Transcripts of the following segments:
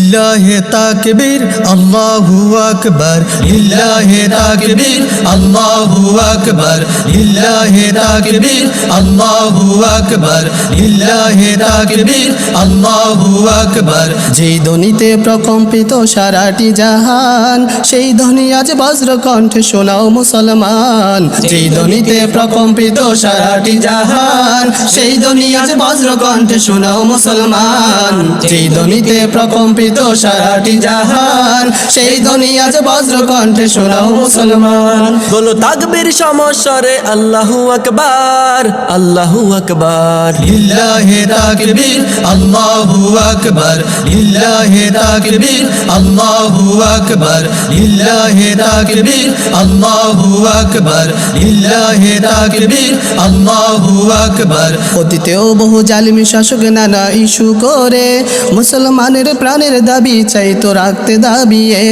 লিল্লাহে তাকবীর আল্লাহু আকবার, লিল্লাহে তাকবীর আল্লাহু আকবার, লিল্লাহে তাকবীর আল্লাহু আকবার, লিল্লাহে তাকবীর আল্লাহু আকবার। যেই ধ্বনিতে প্রকম্পিত সারাটি জাহান, সেই ধ্বনি আজ বজ্র কণ্ঠে শোনাও মুসলমান। যেই ধ্বনিতে প্রকম্পিত সারাটি জাহান, সেই ধ্বনি আজ বজ্র কণ্ঠে শোনাও মুসলমান। যেই ধ্বনিতে প্রকম্পিত সারাটি জাহান, সেই ধ্বনি আজ বজ্র কণ্ঠে শোনাও মুসলমান। বলো তাকবীর সমস্বরে আল্লাহু আকবার, আল্লাহু আকবার। লিল্লাহে তাকবীর আল্লাহু আকবার, লিল্লাহে তাকবীর আল্লাহু আকবার, লিল্লাহে তাকবীর আল্লাহু আকবার, লিল্লাহে তাকবীর আল্লাহু আকবার। অতীতেও বহু জালিমি শাসক নানা ইস্যু করে মুসলমানের প্রাণের দাবি চাইতো রাখতে দাবিয়ে।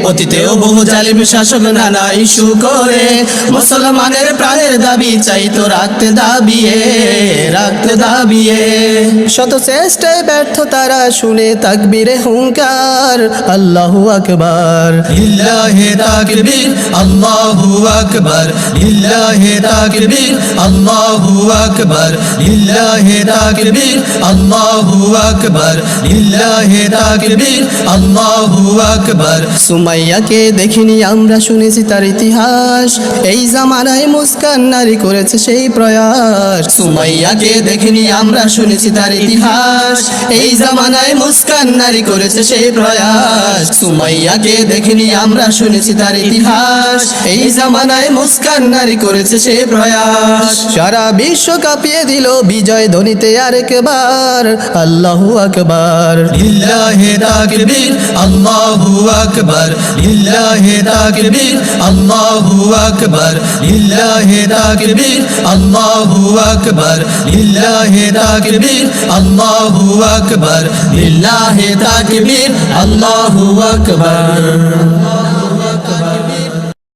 অতীতেও বহু জালিমি শাসক নানা ইস্যু করে মুসলমানের প্রাণের দাবি চাইতো রাখতে দাবিয়ে, রাখতে দাবিয়ে। শত চেষ্টায় ব্যর্থ তারা শুনে তাকবীরে হুঙ্কার, আল্লাহু আকবার। লিল্লাহে তাকবীর আল্লাহু আকবার, লিল্লাহে তাকবীর আল্লাহু আকবার, লিল্লাহে তাকবীর আল্লাহু আকবার, লিল্লাহে তাকবীর আল্লাহু আকবার। সুমাইয়াকে দেখিনি আমরা শুনেছি তার ইতিহাস, এই জামানায় মুস্কান নারী করেছে সেই প্রয়াস। সুমাইয়াকে দেখিনি আমরা শুনেছি তার ইতিহাস, এই জামানায় মুস্কান নারী করেছে সেই প্রয়াস। সুমাইয়াকে দেখিনি আমরা শুনেছি তার ইতিহাস, এই জামানায় মুস্কান নারী করেছে সেই প্রয়াস। সারা বিশ্ব কাঁপিয়ে দিল বিজয় ধ্বনিতে আরেকবার, আল্লাহু আকবার। লিল্লাহে তাকবীর আল্লাহু আকবার, লিল্লাহে তাকবীর আল্লাহু আকবার, লিল্লাহে তাকবীর আল্লাহু আকবার, লিল্লাহে তাকবীর আল্লাহু আকবার, লিল্লাহে তাকবীর আল্লাহু আকবার।